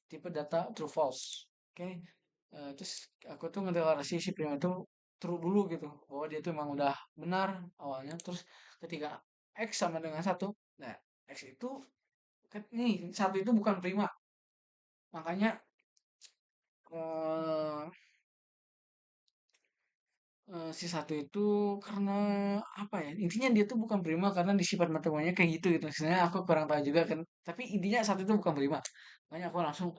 Tipe data true false. Oke. Terus aku tuh ngedeklarasi si prima itu true dulu gitu bahwa dia tuh emang udah benar awalnya. Terus ketika x sama dengan satu, nah x itu nih satu itu bukan prima, makanya eh, si satu itu karena apa ya, intinya dia tuh bukan prima karena di sifat matematikanya kayak gitu gitu. Sebenarnya aku kurang tahu juga kan, tapi intinya satu itu bukan prima. Makanya aku langsung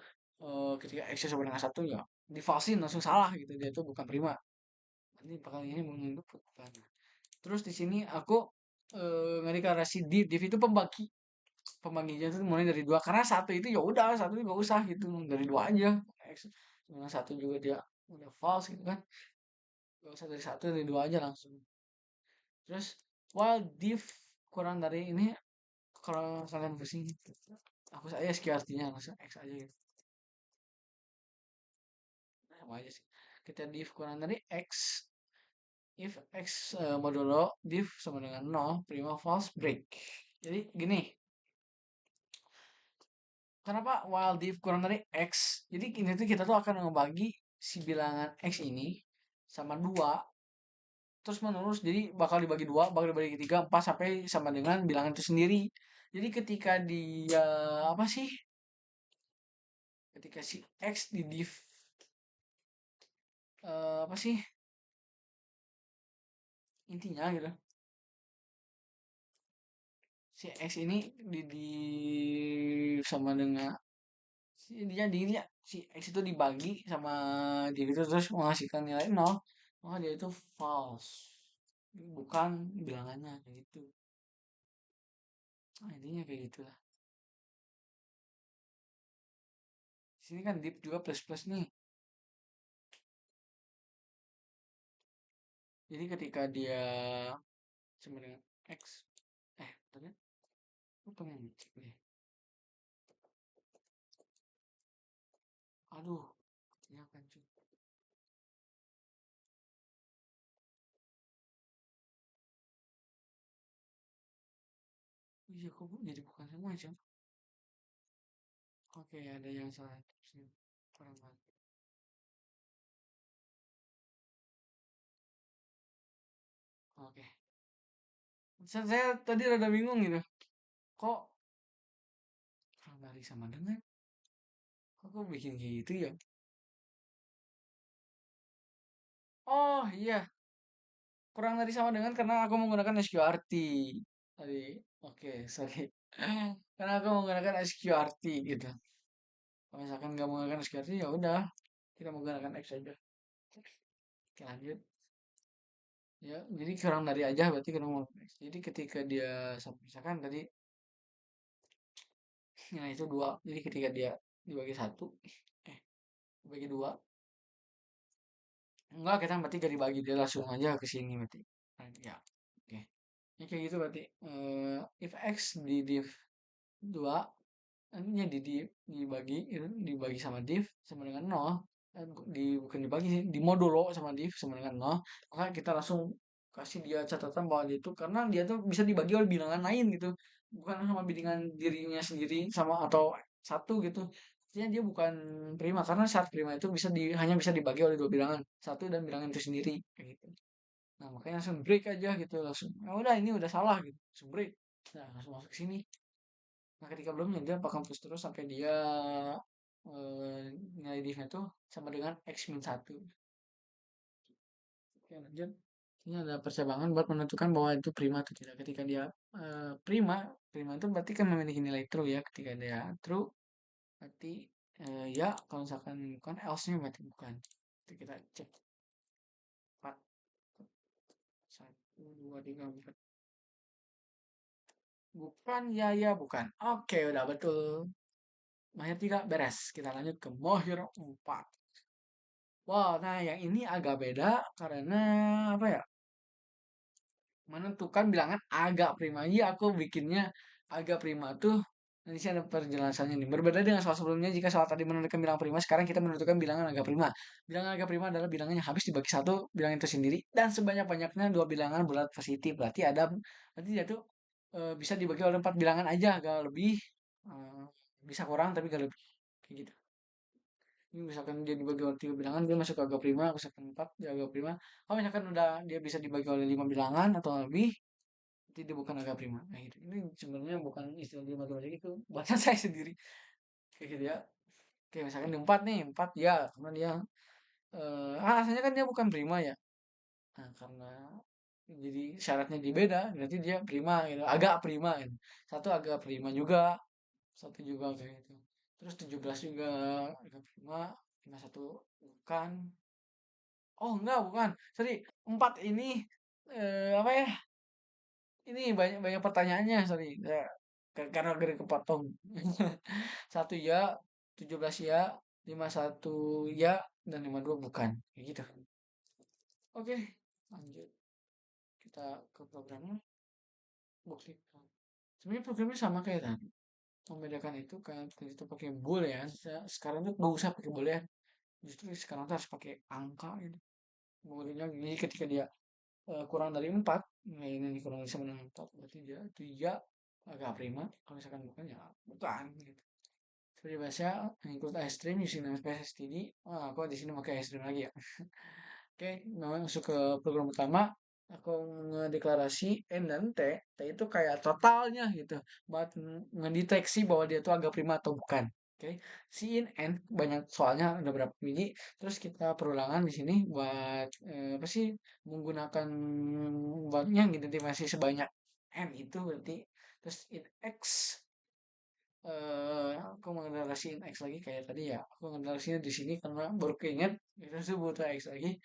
ketika x sama dengan satu ya divalsin langsung salah gitu, dia tuh bukan prima. Nanti bakal ini menginduk bukan. Terus di sini aku ngedeklarasi div itu pembaginya tuh mulai dari dua karena satu itu ya udah satu itu gak usah gitu, dari dua aja. X dengan satu juga dia udah false gitu kan, gak usah dari satu, dari dua aja langsung. Terus while div kurang dari ini, kalau kalian pusing aku saya ski artinya langsung x aja gitu. Nah, sama aja sih. Kita div kurang dari x, if x modulo div sama dengan 0, prima false break. Jadi gini, kenapa while div kurang dari x? Jadi ini tuh kita tuh akan ngebagi si bilangan x ini sama 2 terus menerus, jadi bakal dibagi tiga, 4 sampai sama dengan bilangan itu sendiri. Jadi ketika dia apa sih, ketika si x di div apa sih intinya gitu, si x ini di sama dengan intinya si x itu dibagi sama dia itu terus menghasilkan nilai nol, maka dia itu false, bukan bilangannya kayak gitu. Nah, intinya kayak gitulah. Di sini kan div juga plus plus nih. Jadi ketika dia sama dengan X, tadi aku pengen cek nih. Aduh, ya kan cuy. Oh iya, kok jadi bukan semua aja. Oke, ada yang salah. Sini, kurang banget. Oke. Saya tadi rada bingung gitu. Kok kurang dari sama dengan? Kok bikin gitu ya? Oh iya, kurang dari sama dengan karena aku menggunakan SQRT tadi. Oke, sorry. Karena aku menggunakan SQRT gitu. Kalau misalkan nggak menggunakan SQRT ya udah, kita menggunakan X aja. Oke, lanjut. Ya, jadi kurang dari aja berarti kurang dari X. Jadi ketika dia misalkan tadi nilai itu dua, jadi ketika dia dibagi satu, dibagi dua, Enggak, kita berarti gak dibagi, dia langsung aja ke sini berarti. Nah, ya, oke. Ya, kayak gitu berarti. If X di div 2, nantinya dibagi, itu dibagi sama div sama dengan nol. Bukan dibagi sih, dimodulo sama div sama dengan nol. Maka kita langsung kasih dia catatan bahwa dia itu, karena dia tuh bisa dibagi oleh bilangan lain gitu. Bukan sama bilangan dirinya sendiri sama atau satu gitu. Artinya dia bukan prima, karena syarat prima itu hanya bisa dibagi oleh dua bilangan, satu dan bilangan itu sendiri kayak gitu. Nah, makanya langsung break aja gitu, langsung. Ya udah, ini udah salah gitu. Langsung break. Nah, langsung masuk ke sini. Nah, ketika belumnya dia bakal terus terus sampai dia nilai divnya tuh sama dengan x min satu. Oke, lanjut. Ini ada percabangan buat menentukan bahwa itu prima atau tidak. Ketika dia prima, prima itu berarti kan memiliki nilai true ya. Ketika dia true, berarti ya. Kalau misalkan bukan, else-nya berarti bukan. Itu kita cek. 4, 1, 2, 3, 4. Bukan, ya, ya, bukan. Oke, udah betul. Mahir 3 beres. Kita lanjut ke Mohir 4. Wah, nah yang ini agak beda karena apa ya? Menentukan bilangan agak prima. Iya, aku bikinnya agak prima tuh. Nanti sih ada penjelasannya nih. Berbeda dengan soal sebelumnya, jika soal tadi menentukan bilangan prima, sekarang kita menentukan bilangan agak prima. Bilangan agak prima adalah bilangan yang habis dibagi satu bilangan itu sendiri dan sebanyak-banyaknya dua bilangan bulat positif. Berarti dia tuh bisa dibagi oleh empat bilangan aja, agak lebih. eh, Bisa kurang tapi gak lebih. Kayak gitu. Ini misalkan dia dibagi oleh tiga bilangan, dia masuk ke agak prima. Misalkan empat, dia agak prima. Kalau misalkan udah dia bisa dibagi oleh lima bilangan atau lebih, itu dia bukan agak prima. Nah, gitu. Ini sebenarnya bukan istilah di matematika itu, bahasa saya sendiri. Kayak gitu ya. Kayak misalkan di empat nih, empat ya, karena dia asalnya kan dia bukan prima ya. Nah, karena jadi syaratnya di beda, berarti dia prima gitu, agak prima gitu. Satu agak prima juga, satu juga kayak gitu. Terus 17 juga agak prima, 51 bukan. Oh enggak, bukan. Sorry, 4 ini apa ya? Ini banyak banyak pertanyaannya, sorry. Ya, karena gede kepotong. Satu ya, 17 ya, 51 ya, dan 52 bukan. Kayak gitu. Oke, lanjut. Kita ke programnya. Bukti. Sebenarnya programnya sama kayak tadi. Membedakan itu kan tadi itu pakai boolean. Sekarang tuh nggak usah pakai boolean. Justru sekarang tuh harus pakai angka gitu. Booleannya jadi ketika dia kurang dari 4, nah ini kurang dari sama dengan 4, berarti dia itu ya agak prima. Kalau misalkan bukan, ya bukan gitu. Seperti bahasa include ice cream using namespace std. Aku di sini pakai ice cream lagi ya. Oke, nah masuk ke program utama. Aku ngedeklarasi N dan T. T itu kayak totalnya gitu, buat ngedeteksi bahwa dia itu agak prima atau bukan. Oke, si in N banyak soalnya ada berapa biji. Terus kita perulangan di sini buat apa sih, menggunakan buatnya ngidentifikasi sebanyak N itu berarti. Terus in X, aku mengedeklarasiin X lagi kayak tadi ya. Aku ngedeklarasinya di sini karena baru keinget itu tuh butuh X lagi.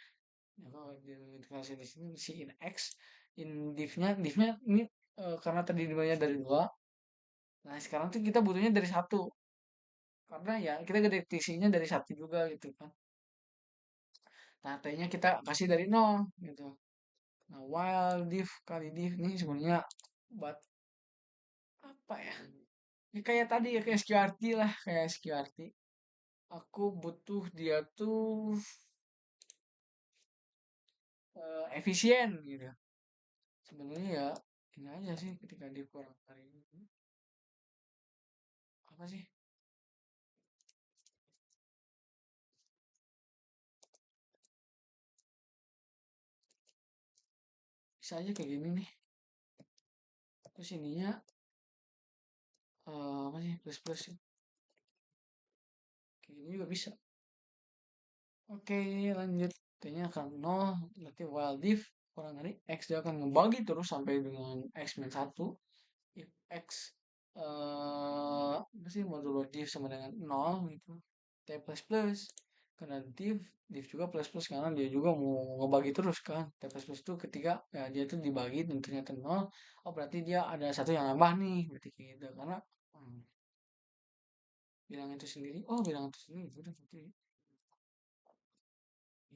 Ya, kalau dikasih di sini si in X, in divnya ini karena tadi dimulainya dari dua. Nah, sekarang tuh kita butuhnya dari satu, karena ya kita deteksinya dari satu juga gitu kan. Nah, t-nya kita kasih dari nol gitu. Nah, while div kali div ini sebenarnya buat apa ya? Ya kayak tadi ya, kayak SQRT lah, kayak SQRT. Aku butuh dia tuh efisien gitu. Sebenarnya ya ini aja sih, ketika div kurang dari ini. Apa sih? Bisa aja kayak gini nih. Terus ininya apa sih, plus plus sih. Kayak gini juga bisa. Oke, lanjut. T-nya akan 0, berarti while div kurang dari X, dia akan ngebagi terus sampai dengan X min 1. If X apa sih, modulo div sama dengan 0 gitu. T plus plus. Karena div juga plus plus karena dia juga mau ngebagi terus kan. T plus plus itu ketika ya, dia tuh dibagi dan ternyata 0. Oh, berarti dia ada satu yang nambah nih. Berarti kayak gitu. Karena hmm, bilang itu sendiri. Oh, bilang itu sendiri. Udah, berarti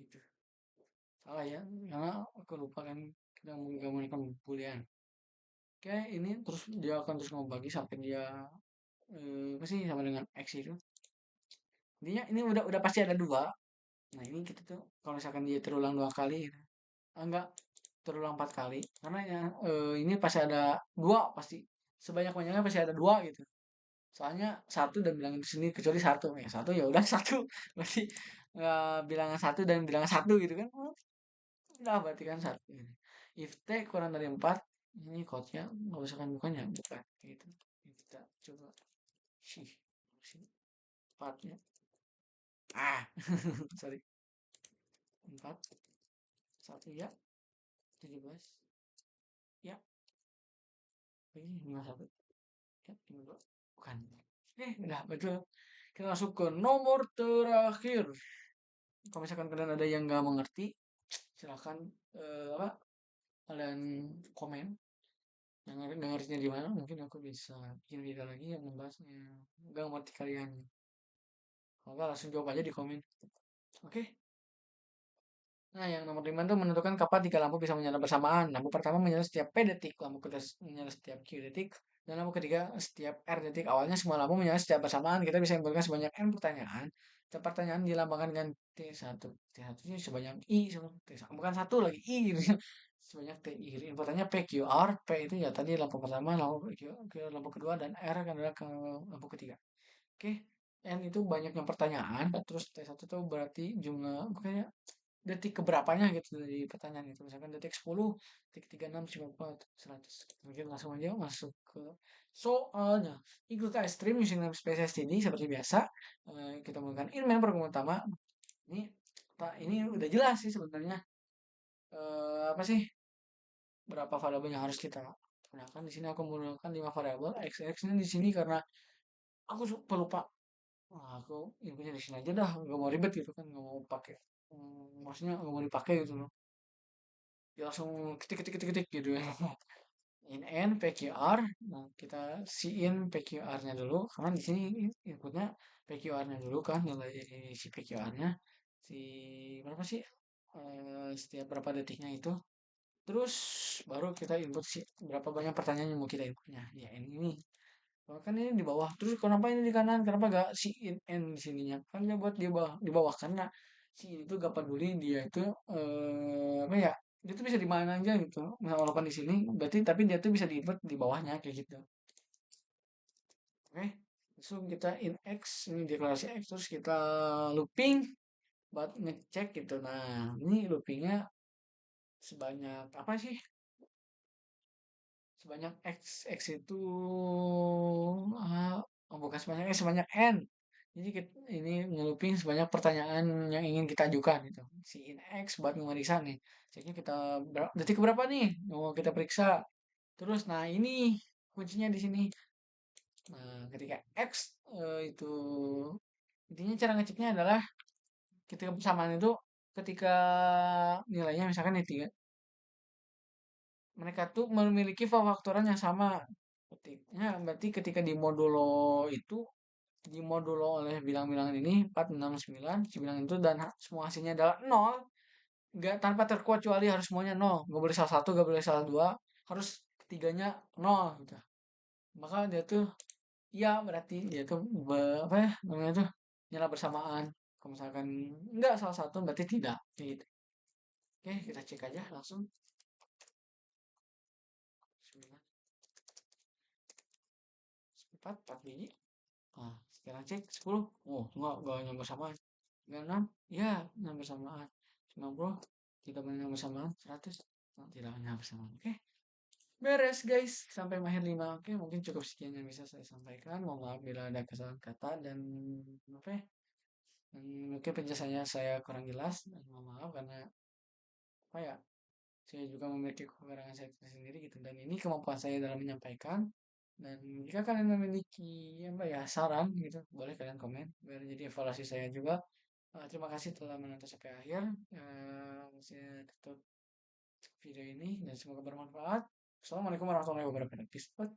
gitu. salah ya, karena aku lupa kan kita menggunakan boolean. Oke, ini terus dia akan terus membagi sampai dia apa sih sama dengan x itu. Intinya ini udah pasti ada dua. Nah ini kita tuh kalau misalkan dia terulang dua kali, gitu. Enggak terulang empat kali, karena ya ini pasti ada dua pasti sebanyak banyaknya pasti ada dua gitu. Soalnya satu dan bilangan sendiri kecuali satu ya satu ya udah satu berarti bilangan satu dan bilangan satu gitu kan. Udah berarti kan satu gitu. If T kurang dari 4 ini code-nya nggak usah kan bukannya bukan gitu. Ini kita coba sih sih 4-nya sorry 4 satu ya 17 ya ini 51 ya 52 bukan udah betul. Kita masuk ke nomor terakhir. Kalau misalkan kalian ada yang nggak mengerti silahkan apa kalian komen yang nggak ngertinya di mana, mungkin aku bisa bikin video lagi yang membahasnya nggak ngerti kalian. Kalau nggak langsung jawab aja di komen. Oke. Nah, yang nomor 5 itu menentukan kapan tiga lampu bisa menyala bersamaan. Lampu pertama menyala setiap P detik, lampu kedua menyala setiap Q detik, dan lampu ketiga setiap R detik. Awalnya semua lampu menyala setiap bersamaan. Kita bisa simpulkan sebanyak N pertanyaan. Setiap pertanyaan dilambangkan dengan T1. T1 ini sebanyak I, T1. Bukan satu lagi, I gitu. Sebanyak TI. Inputannya PQR, P itu ya tadi lampu pertama, lampu kedua, dan R kan adalah ke lampu ketiga. Oke, N itu banyaknya pertanyaan, terus T1 itu berarti jumlah, bukannya detik keberapanya gitu dari pertanyaan itu. Misalkan detik 10, detik 36, 94, 100. Mungkin langsung aja masuk ke soalnya. Ikut stream using namespace std seperti biasa. Kita menggunakan in member utama. Ini ini udah jelas sih sebenarnya. Apa sih berapa variabel yang harus kita gunakan. Di sini aku menggunakan 5 variabel. X ini di sini karena aku pelupa. Wah, aku inpunya di sini aja dah, nggak mau ribet gitu kan, nggak mau pakai. Maksudnya nggak mau dipakai gitu loh. Ya langsung ketik ketik ketik ketik gitu ya. In PQR, nah kita in PQR-nya dulu karena di sini inputnya PQR-nya dulu kan, nilai si PQR-nya si berapa sih setiap berapa detiknya itu. Terus baru kita input si berapa banyak pertanyaan yang mau kita inputnya. Ya ini oh, kan ini di bawah. Terus kenapa ini di kanan? Kenapa gak si in n di sininya? Kan dia buat di bawah karena si ini tuh gak peduli dia itu apa ya? Dia tuh bisa di mana aja gitu. Nah, walaupun di sini berarti tapi dia tuh bisa diinput di bawahnya kayak gitu. Oke. Langsung kita in X, ini deklarasi X terus kita looping buat ngecek gitu. Nah, ini loopingnya sebanyak apa sih? Sebanyak X itu bukan sebanyak X, sebanyak N. Jadi ini nyelupin sebanyak pertanyaan yang ingin kita ajukan gitu. Si in X buat memeriksa nih. Ceknya kita detik berapa nih? Mau kita periksa. Terus nah ini kuncinya di sini. Nah, ketika X itu intinya cara ngeceknya adalah ketika persamaan itu ketika nilainya misalkan nih tiga, mereka tuh memiliki faktoran yang sama. Ketiknya berarti ketika di modulo itu dimodulo oleh bilang-bilangan ini 4, 6, 9 si bilang itu dan semua hasilnya adalah nol, nggak tanpa terkecuali harus semuanya nol, nggak boleh salah satu, nggak boleh salah dua, harus ketiganya nol gitu. Maka dia tuh ya berarti dia tuh apa ya namanya tuh nyala bersamaan. Kalau misalkan nggak salah satu berarti tidak gitu. Oke kita cek aja langsung 9, 4, 4 biji. Nah, sekarang cek 10. Oh, enggak nyampe bersamaan. 96, ya, nyampe bersamaan. 90, tidak nyampe bersamaan. 100, oh, tidak nyampe bersamaan. Oke, beres guys. Sampai mahir 5. Oke, mungkin cukup sekian yang bisa saya sampaikan. Mohon maaf bila ada kesalahan kata dan apa ya, dan mungkin penjelasannya saya kurang jelas. Dan mohon maaf karena apa ya, saya juga memiliki kekurangan saya sendiri gitu. Dan ini kemampuan saya dalam menyampaikan. Dan jika kalian memiliki apa ya saran gitu, boleh kalian komen. Biar jadi evaluasi saya juga. Terima kasih telah menonton sampai akhir. Saya tutup video ini dan semoga bermanfaat. Assalamualaikum warahmatullahi wabarakatuh. Peace out.